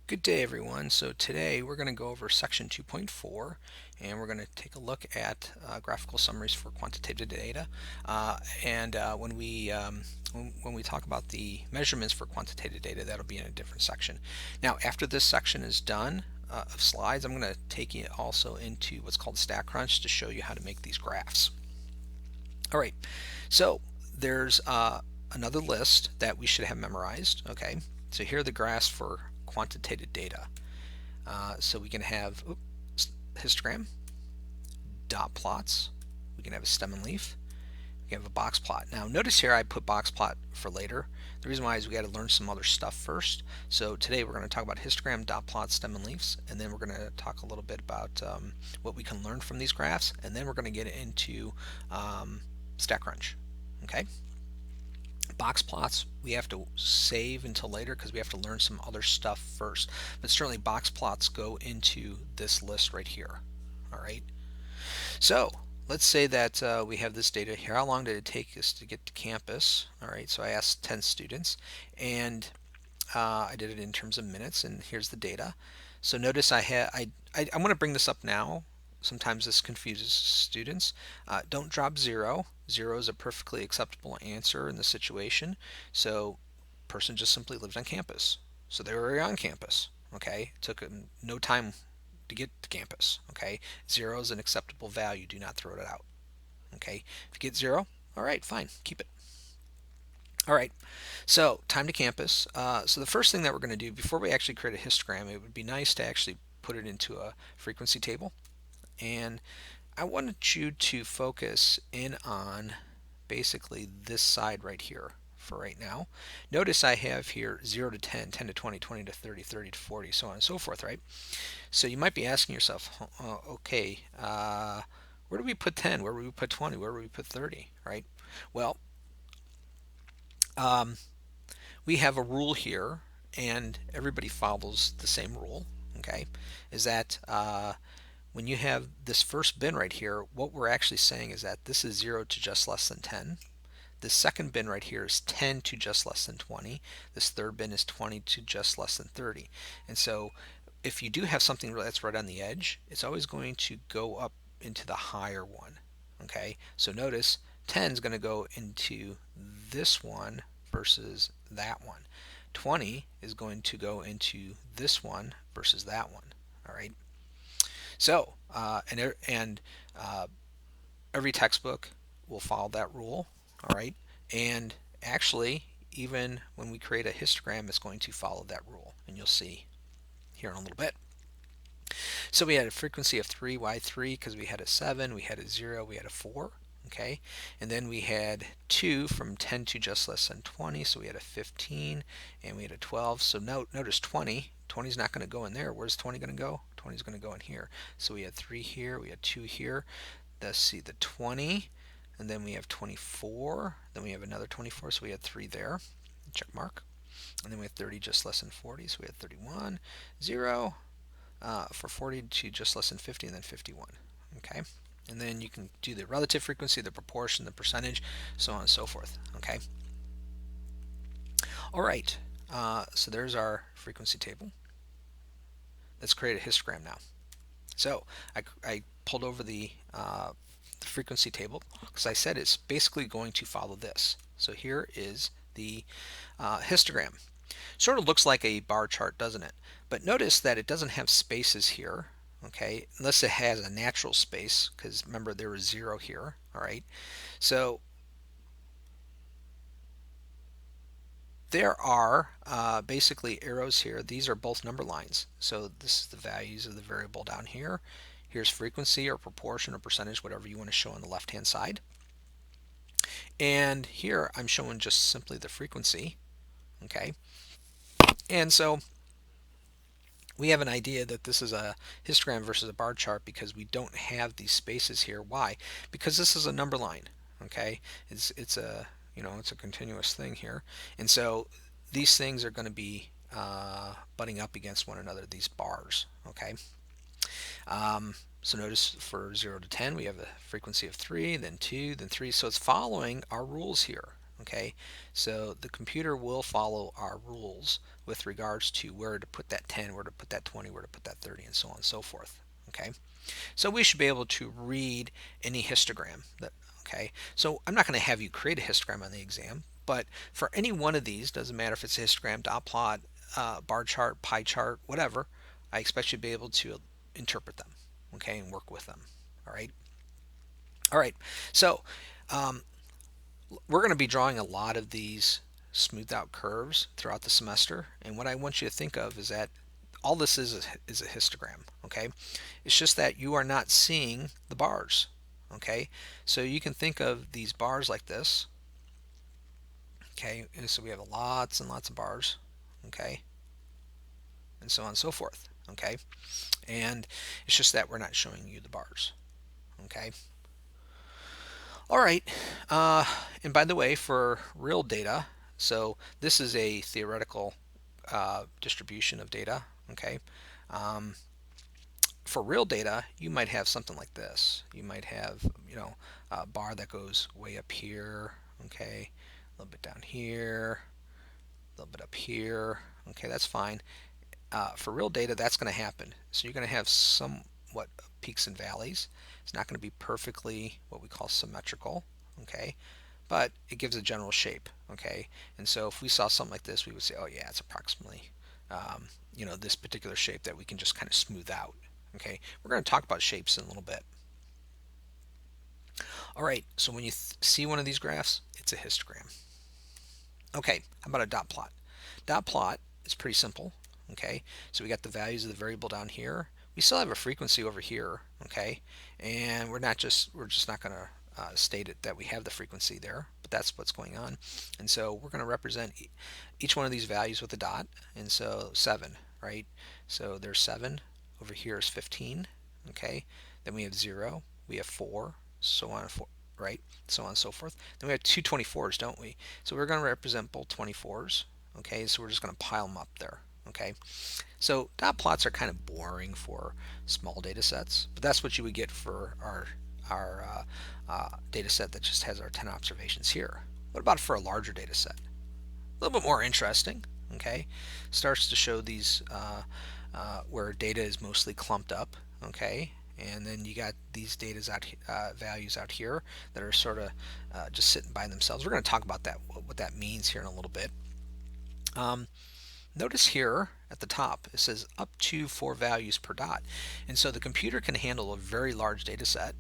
Good day, everyone. So today we're going to go over section 2.4 and we're going to take a look at graphical summaries for quantitative data. When we talk about the measurements for quantitative data, that'll be in a different section. Now, after this section is done of slides, I'm going to take you also into what's called StatCrunch to show you how to make these graphs. All right, so there's another list that we should have memorized. Okay, so here are the graphs for quantitative data. So we can have histogram, dot plots, we can have a stem and leaf, we can have a box plot. Now notice here I put box plot for later. The reason why is we got to learn some other stuff first. So today we're going to talk about histogram, dot plots, stem and leaves, and then we're going to talk a little bit about what we can learn from these graphs, and then we're going to get into StatCrunch. Okay. Box plots we have to save until later because we have to learn some other stuff first. But certainly box plots go into this list right here. All right. So let's say that we have this data here. How long did it take us to get to campus? All right. So I asked 10 students, and I did it in terms of minutes. And here's the data. So notice I'm going to bring this up now. Sometimes this confuses students. Don't drop zero. Zero is a perfectly acceptable answer in the situation. So person just simply lives on campus. So they were on campus. Okay, it took no time to get to campus. Okay, zero is an acceptable value. Do not throw it out. Okay, if you get zero, all right, fine, keep it. All right, so time to campus. So the first thing that we're going to do before we actually create a histogram, it would be nice to actually put it into a frequency table. And I wanted you to focus in on basically this side right here for right now. Notice I have here 0 to 10, 10 to 20, 20 to 30, 30 to 40, so on and so forth, right? So you might be asking yourself, okay, where do we put 10? Where do we put 20? Where do we put 30, right? Well, um, we have a rule here, and everybody follows the same rule, okay? Is that when you have this first bin right here, what we're actually saying is that this is 0 to just less than 10. The second bin right here is 10 to just less than 20. This third bin is 20 to just less than 30. And so if you do have something that's right on the edge, it's always going to go up into the higher one. Okay, so notice 10 is going to go into this one versus that one. 20 is going to go into this one versus that one. All right. So, and every textbook will follow that rule. All right. And actually, even when we create a histogram, it's going to follow that rule. And you'll see here in a little bit. So we had a frequency of 3, why 3? Because we had a 7, we had a 0, we had a 4. Okay, and then we had 2 from 10 to just less than 20, so we had a 15, and we had a 12. So notice 20. 20 is not going to go in there. Where's 20 going to go? 20 is going to go in here. So we had 3 here, we had 2 here. Let's see the 20, and then we have 24. Then we have another 24, so we had 3 there. Check mark. And then we have 30 just less than 40, so we had 31, 0, for 40 to just less than 50, and then 51. Okay, and then you can do the relative frequency, the proportion, the percentage, so on and so forth. Okay, all right. So there's our frequency table. Let's create a histogram now. So I pulled over the frequency table because I said it's basically going to follow this. So here is the histogram. Sort of looks like a bar chart, doesn't it? But notice that it doesn't have spaces here, okay, unless it has a natural space, because remember there was 0 here, all right? So there are basically arrows here. These are both number lines. So this is the values of the variable down here. Here's frequency or proportion or percentage, whatever you want to show on the left-hand side. And here I'm showing just simply the frequency, okay? And so we have an idea that this is a histogram versus a bar chart because we don't have these spaces here. Why? Because this is a number line. Okay, it's a it's a continuous thing here, and so these things are going to be butting up against one another. These bars. Okay. So notice for 0 to 10 we have a frequency of 3, then 2, then 3. So it's following our rules here. Okay, so the computer will follow our rules with regards to where to put that 10, where to put that 20, where to put that 30, and so on and so forth. Okay, so we should be able to read any histogram. Okay, so I'm not going to have you create a histogram on the exam, but for any one of these, doesn't matter if it's a histogram, dot plot, bar chart, pie chart, whatever, I expect you to be able to interpret them, okay, and work with them. All right. All right. So um, we're going to be drawing a lot of these smoothed out curves throughout the semester, and what I want you to think of is that all this is a histogram. Okay, it's just that you are not seeing the bars. Okay, so you can think of these bars like this. Okay, and so we have lots and lots of bars. Okay, and so on and so forth. Okay, and it's just that we're not showing you the bars. Okay. All right. And by the way, for real data, so this is a theoretical distribution of data. Okay. Um, for real data, you might have something like this. You might have, a bar that goes way up here. Okay. A little bit down here. A little bit up here. Okay, that's fine. For real data, that's going to happen. So you're going to have somewhat peaks and valleys. It's not going to be perfectly what we call symmetrical, okay, but it gives a general shape, okay. And so if we saw something like this, we would say, oh yeah, it's approximately, this particular shape that we can just kind of smooth out, okay. We're going to talk about shapes in a little bit. All right, so when you see one of these graphs, it's a histogram. Okay, how about a dot plot? Dot plot is pretty simple. Okay, so we got the values of the variable down here. We still have a frequency over here. Okay, and we're just not going to state it that we have the frequency there, but that's what's going on. And so we're going to represent each one of these values with a dot. And so 7, right? So there's 7. Over here is 15. Okay, then we have 0. We have 4. So on and right? So on and so forth. Then we have two 24s, don't we? So we're going to represent both 24s. Okay, so we're just going to pile them up there. Okay, so dot plots are kind of boring for small data sets, but that's what you would get for our data set that just has our 10 observations here. What about for a larger data set? A little bit more interesting. Okay, starts to show these where data is mostly clumped up. Okay, and then you got these values out here that are sort of just sitting by themselves. We're going to talk about that, what that means here in a little bit. Notice here at the top it says up to 4 values per dot, and so the computer can handle a very large data set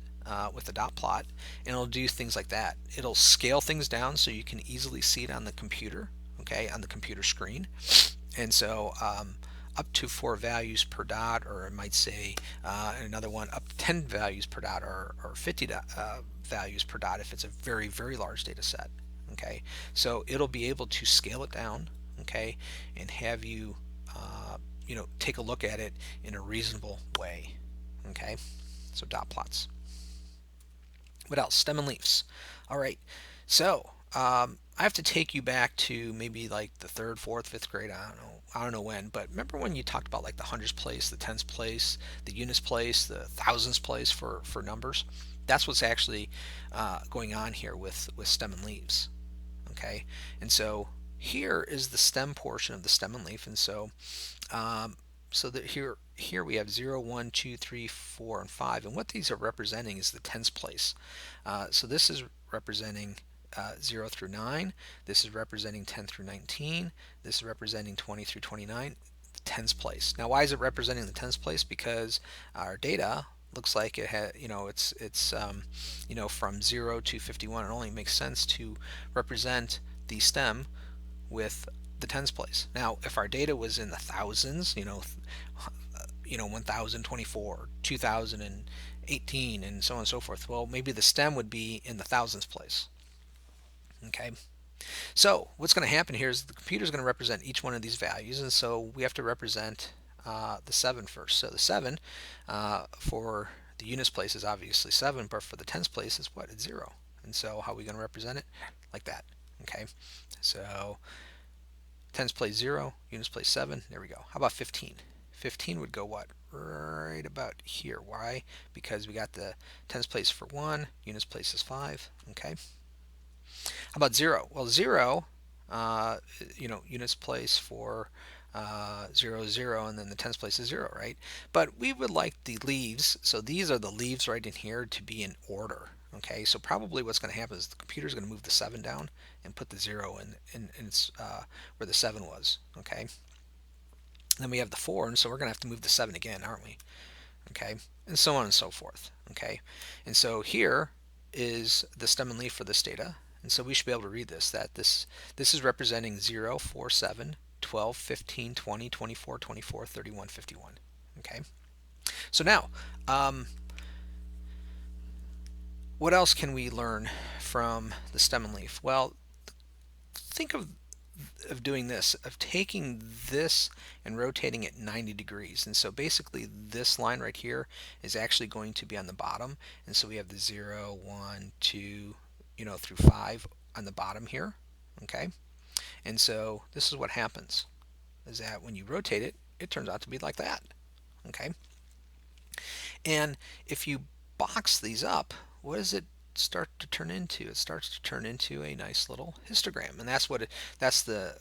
with a dot plot, and it'll do things like that. It'll scale things down so you can easily see it on the computer, okay, on the computer screen. And so up to 4 values per dot, or it might say another one up to 10 values per dot, or 50 values per dot if it's a very, very large data set. Okay, so it'll be able to scale it down, okay, and have you, take a look at it in a reasonable way. Okay, so dot plots. What else? Stem and leaves. All right, so I have to take you back to maybe like the third, fourth, fifth grade. I don't know when, but remember when you talked about like the hundreds place, the tens place, the units place, the thousands place for numbers? That's what's actually going on here with stem and leaves. Okay, and so here is the stem portion of the stem and leaf, and so that here we have 0, 1, 2, 3, 4, and 5, and what these are representing is the tens place. So this is representing 0 through 9, this is representing 10 through 19, this is representing 20 through 29, the tens place. Now why is it representing the tens place? Because our data looks like it had, it's from 0 to 51. It only makes sense to represent the stem with the tens place. Now, if our data was in the thousands, 1024, 2018, and so on and so forth, well, maybe the stem would be in the thousands place. Okay. So what's going to happen here is the computer is going to represent each one of these values, and so we have to represent the 7 first. So the 7 for the units place is obviously 7, but for the tens place is what? It's 0. And so how are we going to represent it? Like that. Okay. So tens place 0, units place 7. There we go. How about 15? 15 would go what? Right about here. Why? Because we got the tens place for 1, units place is 5. Okay. How about 0? Well, 0, units place for 0, 0, and then the tens place is 0, right? But we would like the leaves, so these are the leaves right in here, to be in order. Okay, so probably what's going to happen is the computer is going to move the 7 down and put the 0 in its, where the 7 was. Okay, then we have the 4, and so we're going to have to move the 7 again, aren't we? Okay, and so on and so forth. Okay, and so here is the stem and leaf for this data, and so we should be able to read this, that this is representing 0, 4, 7, 12, 15, 20, 24, 24, 31, 51. Okay, so now what else can we learn from the stem and leaf? Well, think of doing this, of taking this and rotating it 90 degrees. And so basically this line right here is actually going to be on the bottom. And so we have the 0, 1, 2, through 5 on the bottom here. Okay. And so this is what happens, is that when you rotate it, it turns out to be like that. Okay. And if you box these up, what does it start to turn into? It starts to turn into a nice little histogram, and that's the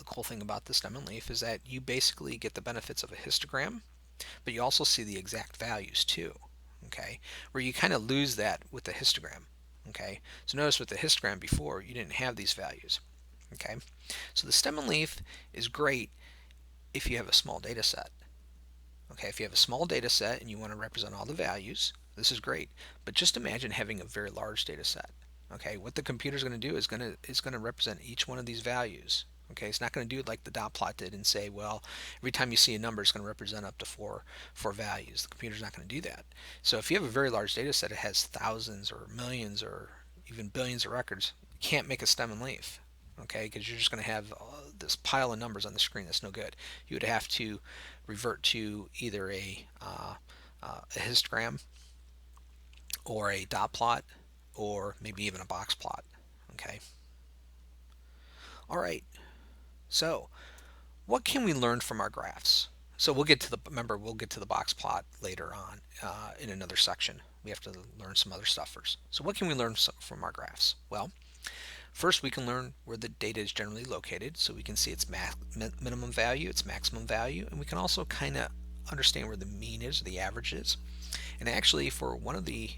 cool thing about the stem and leaf, is that you basically get the benefits of a histogram, but you also see the exact values too. Okay, where you kind of lose that with the histogram. Okay, so notice with the histogram before, you didn't have these values. Okay, so the stem and leaf is great if you have a small data set. Okay, if you have a small data set and you want to represent all the values, this is great. But just imagine having a very large data set. Okay, what the computer is going to do is going to represent each one of these values. Okay, it's not going to do it like the dot plot did and say, well, every time you see a number, it's going to represent up to four values. The computer's not going to do that. So if you have a very large data set, it has thousands or millions or even billions of records, you can't make a stem and leaf. Okay, because you're just going to have this pile of numbers on the screen that's no good. You would have to revert to either a histogram or a dot plot or maybe even a box plot. Okay. All right. So, what can we learn from our graphs? So we'll get to the box plot later on in another section. We have to learn some other stuff first. So what can we learn from our graphs? Well, first we can learn where the data is generally located, so we can see its minimum value, its maximum value, and we can also kind of understand where the mean is, or the average is. And actually, for one of the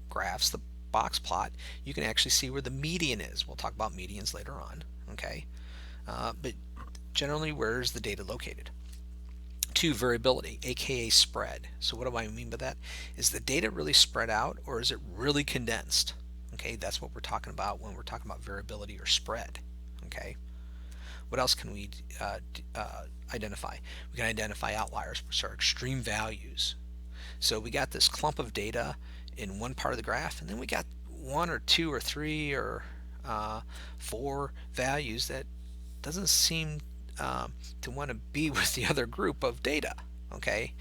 graphs, the box plot, you can actually see where the median is. We'll talk about medians later on. Okay, but generally, where is the data located? 2, variability, aka spread. So what do I mean by that? Is the data really spread out, or is it really condensed? Okay, that's what we're talking about when we're talking about variability or spread. Okay, what else can we identify? We can identify outliers, which are extreme values. So we got this clump of data in one part of the graph, and then we got 1 or 2 or 3 or 4 values that doesn't seem to want to be with the other group of data. Okay,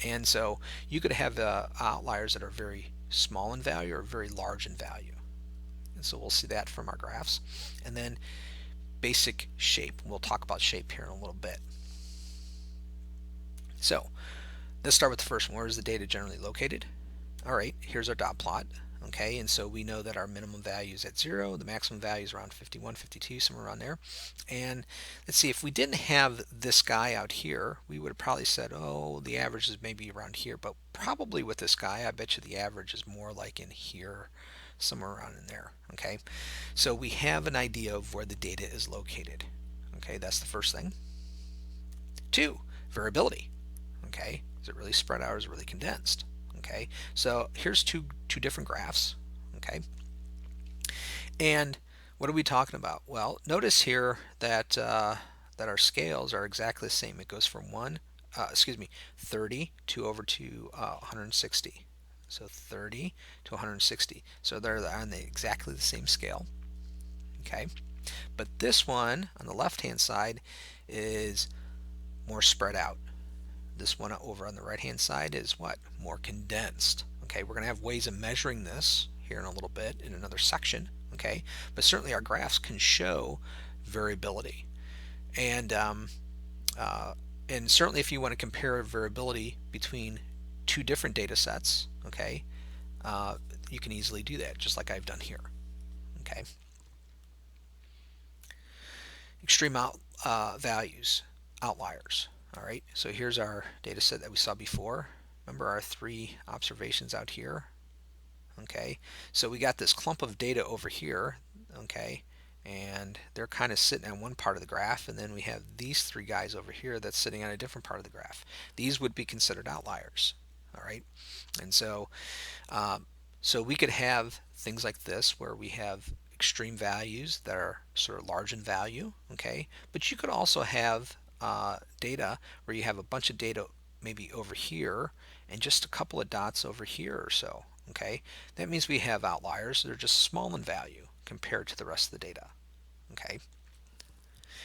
and so you could have outliers that are very small in value or very large in value. And so we'll see that from our graphs. And then basic shape. We'll talk about shape here in a little bit. So let's start with the first one. Where is the data generally located? All right, here's our dot plot. Okay, and so we know that our minimum value is at 0, the maximum value is around 51, 52, somewhere around there. And let's see, if we didn't have this guy out here, we would have probably said, oh, the average is maybe around here. But probably with this guy, I bet you the average is more like in here, somewhere around in there. Okay, so we have an idea of where the data is located. Okay, that's the first thing. 2, variability. Okay, is it really spread out or is it really condensed? Okay, so here's two different graphs. Okay, and what are we talking about? Well, notice here that that our scales are exactly the same. It goes from 30 to over to 160. So 30 to 160. So they're on exactly the same scale. Okay, but this one on the left-hand side is more spread out. This one over on the right hand side is what? More condensed. Okay, we're going to have ways of measuring this here in a little bit in another section. Okay, but certainly our graphs can show variability, and certainly if you want to compare variability between two different data sets, okay, you can easily do that, just like I've done here. Okay. Extreme values, outliers. All right, so here's our data set that we saw before. Remember our 3 observations out here? Okay, so we got this clump of data over here, okay, and they're kind of sitting on one part of the graph, and then we have these 3 guys over here that's sitting on a different part of the graph. These would be considered outliers. All right, and um, so we could have things like this where we have extreme values that are sort of large in value, okay, but you could also have data where you have a bunch of data maybe over here and just a couple of dots over here or so. Okay, that means we have outliers. They're just small in value compared to the rest of the data. Okay,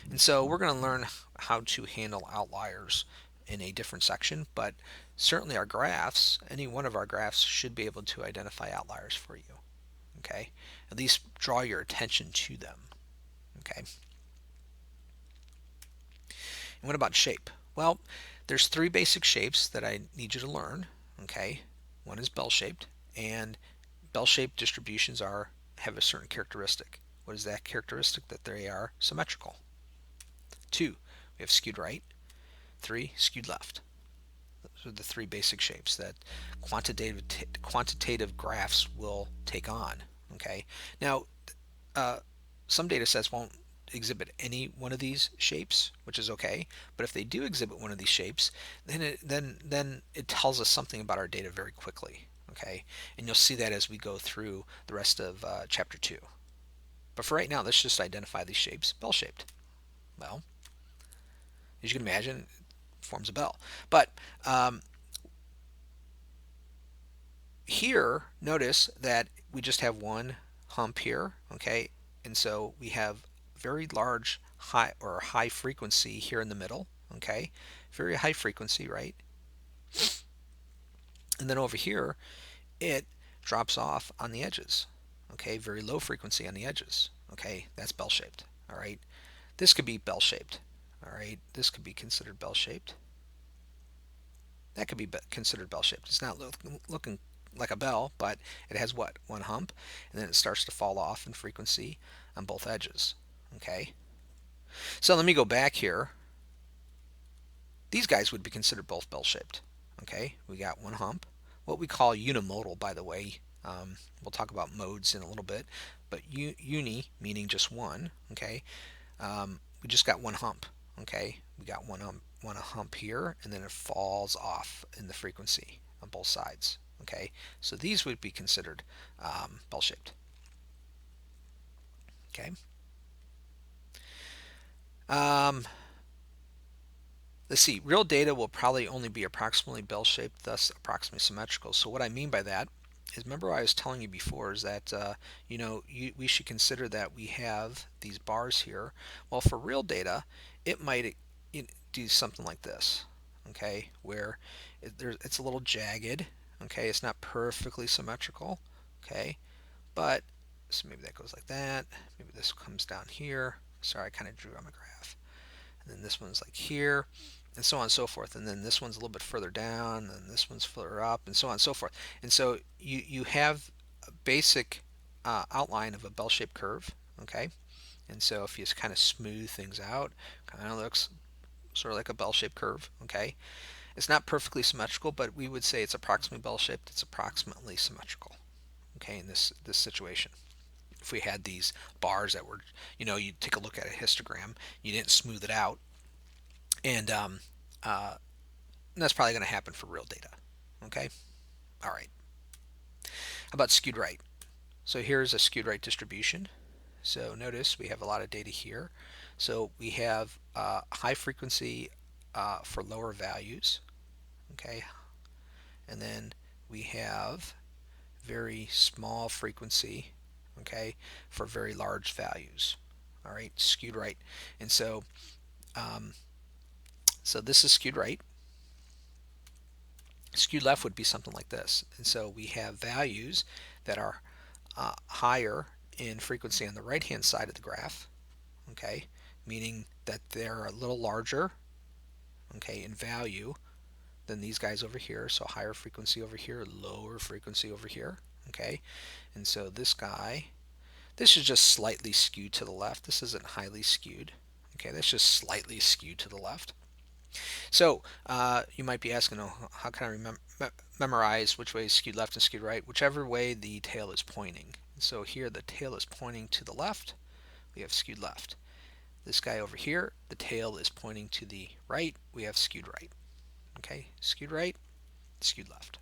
and so we're going to learn how to handle outliers in a different section, but certainly our graphs, any one of our graphs should be able to identify outliers for you. Okay, at least draw your attention to them. Okay, and what about shape? Well, there's 3 basic shapes that I need you to learn. Okay, one is bell-shaped, and bell-shaped distributions have a certain characteristic. What is that characteristic? That they are symmetrical. 2, we have skewed right. 3, skewed left. Those are the 3 basic shapes that quantitative graphs will take on. Okay, now some data sets won't exhibit any one of these shapes, which is okay. But if they do exhibit one of these shapes, then it tells us something about our data very quickly. Okay, and you'll see that as we go through the rest of chapter 2. But for right now, let's just identify these shapes. Bell-shaped. Well, as you can imagine, it forms a bell. But here, notice that we just have one hump here. Okay, and so we have very large high frequency here in the middle. Okay, very high frequency, right? And then over here it drops off on the edges. Okay, very low frequency on the edges. Okay, that's bell shaped. All right, this could be bell shaped. All right, this could be considered bell shaped. That could be considered bell shaped. It's not looking like a bell, but it has what? One hump, and then it starts to fall off in frequency on both edges. Okay, so let me go back here. These guys would be considered both bell-shaped. Okay, we got one hump, what we call unimodal, by the way. We'll talk about modes in a little bit, but uni meaning just one. Okay, we just got one hump. Okay, we got one hump here, and then it falls off in the frequency on both sides. Okay, so these would be considered bell-shaped. Okay. Let's see, real data will probably only be approximately bell-shaped, thus approximately symmetrical. So what I mean by that is, remember what I was telling you before, is that we should consider that we have these bars here. Well, for real data, it might do something like this, okay, where it's a little jagged. Okay, it's not perfectly symmetrical. Okay, but so maybe that goes like that. Maybe this comes down here. Sorry, I kind of drew on my graph. And then this one's like here, and so on and so forth. And then this one's a little bit further down, and this one's further up, and so on and so forth. And so you have a basic outline of a bell-shaped curve. Okay, and so if you just kind of smooth things out, kind of looks sort of like a bell-shaped curve. Okay, it's not perfectly symmetrical, but we would say it's approximately bell-shaped. It's approximately symmetrical. Okay, in this situation. If we had these bars that were, you take a look at a histogram, you didn't smooth it out, and that's probably going to happen for real data. Okay, all right. How about skewed right? So here's a skewed right distribution. So notice we have a lot of data here. So we have high frequency for lower values. Okay, and then we have very small frequency, okay, for very large values. All right, skewed right. And so so this is skewed right. Skewed left would be something like this. And so we have values that are higher in frequency on the right hand side of the graph, okay, meaning that they're a little larger, okay, in value than these guys over here. So higher frequency over here, lower frequency over here. Okay, and so this guy, This is just slightly skewed to the left. This isn't highly skewed. Okay, that's just slightly skewed to the left. So you might be asking, oh, how can I memorize which way is skewed left and skewed right? Whichever way the tail is pointing. So here the tail is pointing to the left, we have skewed left. This guy over here, the tail is pointing to the right, we have skewed right. Okay, skewed right, skewed left.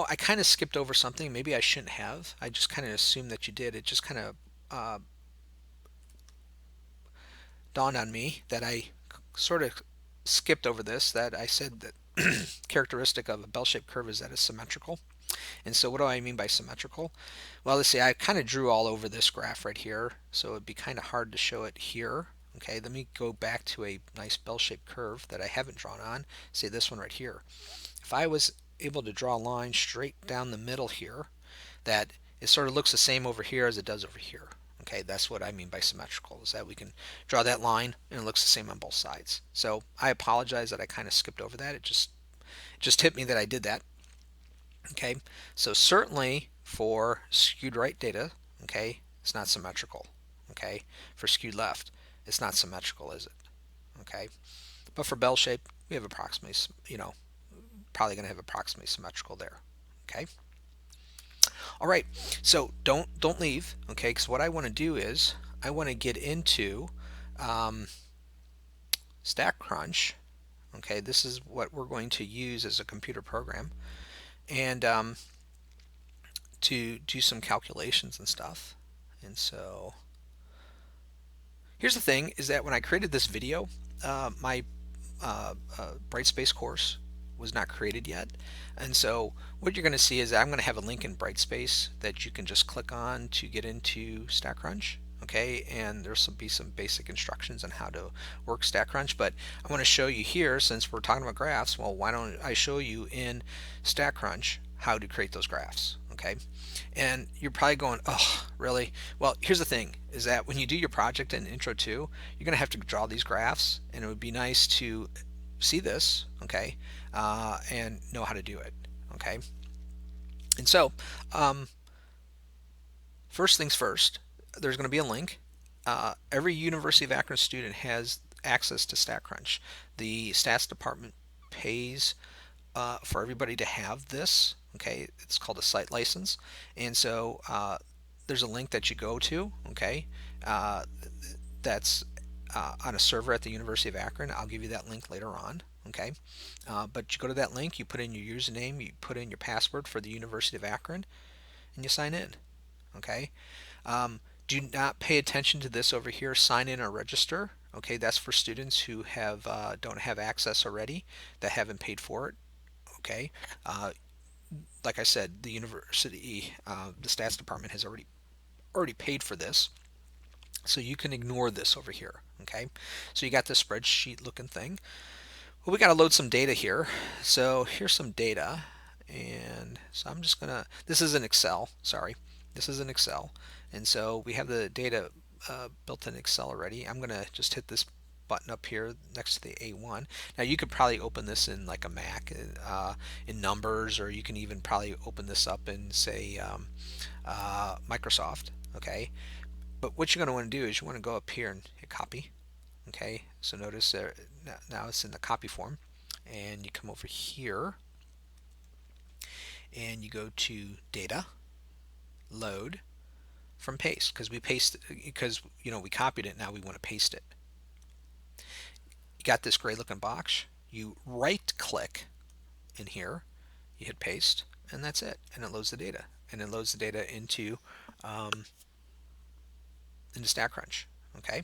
I kind of skipped over something. Maybe I shouldn't have. I just kind of assumed that you did. It just kind of dawned on me that I sort of skipped over this, that I said that characteristic of a bell-shaped curve is that it's symmetrical. And so what do I mean by symmetrical? Well, let's see, I kind of drew all over this graph right here, so it'd be kind of hard to show it here. Okay, let me go back to a nice bell-shaped curve that I haven't drawn on, say this one right here. If I was able to draw a line straight down the middle here, that it sort of looks the same over here as it does over here. Okay, that's what I mean by symmetrical, is that we can draw that line and it looks the same on both sides. So I apologize that I kind of skipped over that. It just hit me that I did that. Okay, so certainly for skewed right data, okay, it's not symmetrical. Okay, for skewed left, it's not symmetrical, is it? Okay, but for bell shape, we have approximately, probably going to have approximately symmetrical there. Okay. All right, so don't leave, okay? Because what I want to do is I want to get into um, StackCrunch. Okay, this is what we're going to use as a computer program, and to do some calculations and stuff. And so here's the thing: is that when I created this video, my Brightspace course was not created yet, and so what you're going to see is I'm going to have a link in Brightspace that you can just click on to get into StackCrunch. Okay, and there's be some basic instructions on how to work StackCrunch, but I want to show you here, since we're talking about graphs, well, why don't I show you in StackCrunch how to create those graphs? Okay, and you're probably going, oh, really? Well, here's the thing, is that when you do your project in Intro 2, you're going to have to draw these graphs, and it would be nice to see this, okay, and know how to do it, okay? And so, first things first, there's going to be a link. Every University of Akron student has access to StackCrunch. The stats department pays for everybody to have this, okay? It's called a site license, and so there's a link that you go to, okay? That's on a server at the University of Akron. I'll give you that link later on, okay? But you go to that link, you put in your username, you put in your password for the University of Akron, and you sign in, okay? Do not pay attention to this over here, sign in or register, okay? That's for students who have don't have access already, that haven't paid for it, okay? Like I said, the university, the stats department has already paid for this, so you can ignore this over here, okay? So you got this spreadsheet looking thing. Well, we got to load some data here. So here's some data, and so I'm just gonna, this is in Excel, sorry. This is in Excel, and so we have the data built in Excel already. I'm gonna just hit this button up here next to the A1. Now you could probably open this in like a Mac in Numbers, or you can even probably open this up in, say, Microsoft, okay? But what you're going to want to do is you want to go up here and hit copy. Okay, so notice there, now it's in the copy form, and you come over here and you go to data, load from paste, because we paste, because we copied it, now we want to paste it. You got this gray looking box, you right click in here, you hit paste, and that's it, and it loads the data, and it loads the data into StackCrunch. Okay,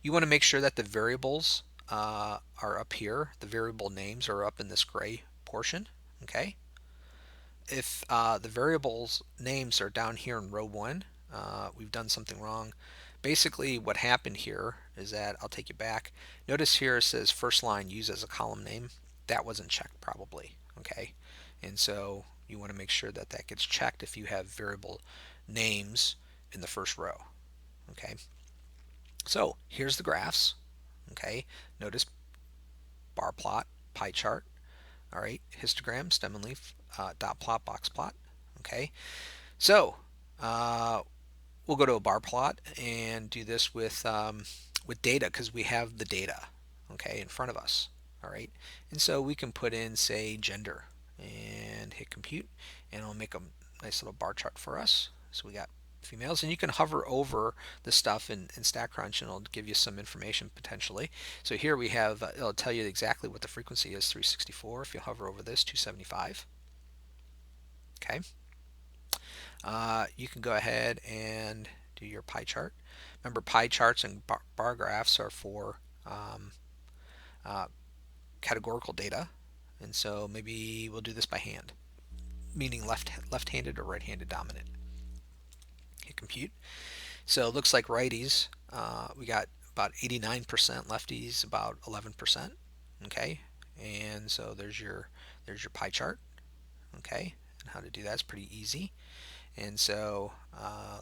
you want to make sure that the variables are up here. The variable names are up in this gray portion. Okay, if the variables names are down here in row 1, we've done something wrong. Basically what happened here is that, I'll take you back, notice here it says first line use as a column name. That wasn't checked probably. Okay, and so you want to make sure that that gets checked if you have variable names in the first row. Okay, so here's the graphs. Okay, notice bar plot, pie chart, all right, histogram, stem and leaf, dot plot, box plot. Okay, so we'll go to a bar plot and do this with data because we have the data, okay, in front of us. All right, and so we can put in, say, gender and hit compute, and it'll make a nice little bar chart for us. So we got females, and you can hover over the stuff in StatCrunch and it'll give you some information potentially. So here we have, it'll tell you exactly what the frequency is, 364. If you hover over this, 275. Okay. You can go ahead and do your pie chart. Remember, pie charts and bar graphs are for uh, categorical data, and so maybe we'll do this by hand, meaning left-handed or right-handed dominant. Hit compute. So it looks like righties, we got about 89%, lefties about 11%. Okay, and so there's your pie chart. Okay, and how to do that is pretty easy. And so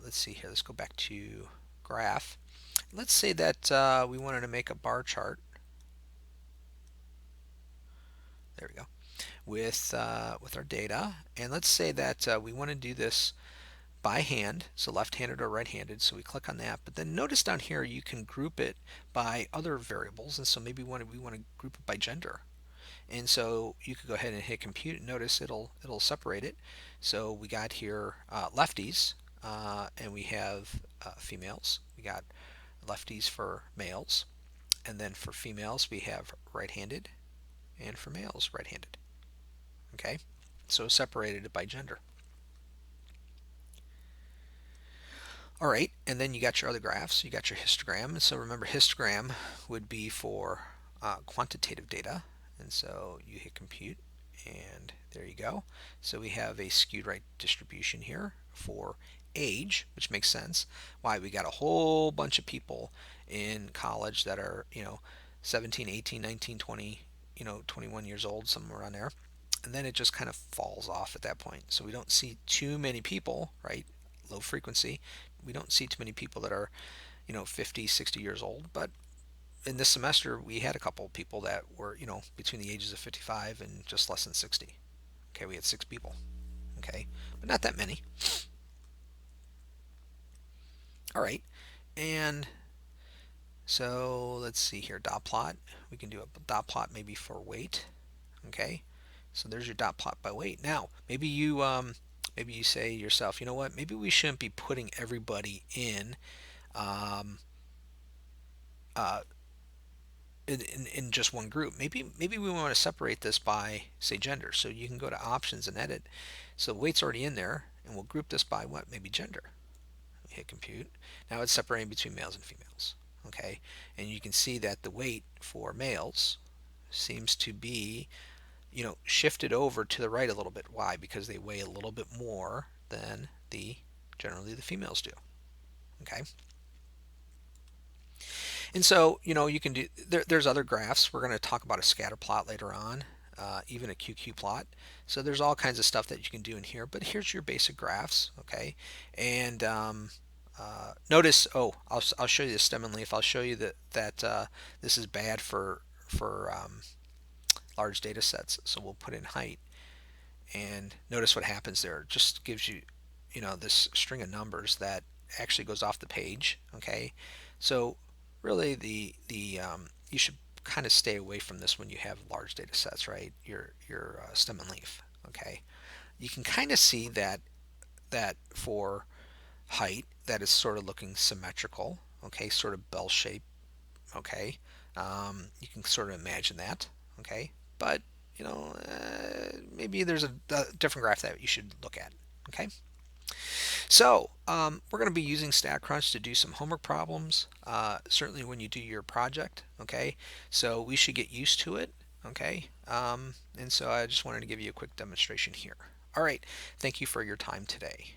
let's see here. Let's go back to graph. Let's say that we wanted to make a bar chart. There we go. With our data, and let's say that we want to do this by hand, so left-handed or right-handed. So we click on that. But then notice down here you can group it by other variables, and so maybe we want to group it by gender. And so you could go ahead and hit compute. Notice it'll separate it. So we got here lefties, and we have females. We got lefties for males, and then for females we have right-handed, and for males right-handed. Okay, so separated by gender. All right, and then you got your other graphs. You got your histogram, and so remember, histogram would be for quantitative data, and so you hit compute, and there you go. So we have a skewed right distribution here for age, which makes sense. Why? We got a whole bunch of people in college that are 17, 18, 19, 20, 21 years old, somewhere around there, and then it just kind of falls off at that point. So we don't see too many people, right? Low frequency. We don't see too many people that are 50, 60 years old, but in this semester we had a couple of people that were between the ages of 55 and just less than 60. Okay, we had 6 people. Okay, but not that many. All right, and so let's see here, dot plot. We can do a dot plot maybe for weight. Okay, so there's your dot plot by weight. Now maybe you say to yourself, you know what, maybe we shouldn't be putting everybody um, uh, in just one group. Maybe we want to separate this by, say, gender. So you can go to options and edit. So weight's already in there, and we'll group this by what? Maybe gender. Hit compute. Now it's separating between males and females. Okay, and you can see that the weight for males seems to be shifted over to the right a little bit. Why? Because they weigh a little bit more than generally the females do. Okay. And so, you can do, there's other graphs. We're going to talk about a scatter plot later on, even a QQ plot. So there's all kinds of stuff that you can do in here, but here's your basic graphs, okay? And notice, I'll show you the stem and leaf. I'll show you that this is bad for large data sets. So we'll put in height, and notice what happens there. It just gives you, this string of numbers that actually goes off the page, okay? So really you should kind of stay away from this when you have large data sets, right? Your stem and leaf. Okay, you can kind of see that for height that is sort of looking symmetrical. Okay, sort of bell shape. Okay, you can sort of imagine that. Okay, but maybe there's a different graph that you should look at. Okay. So we're going to be using StatCrunch to do some homework problems, certainly when you do your project, okay? So we should get used to it, okay? And so I just wanted to give you a quick demonstration here. All right, thank you for your time today.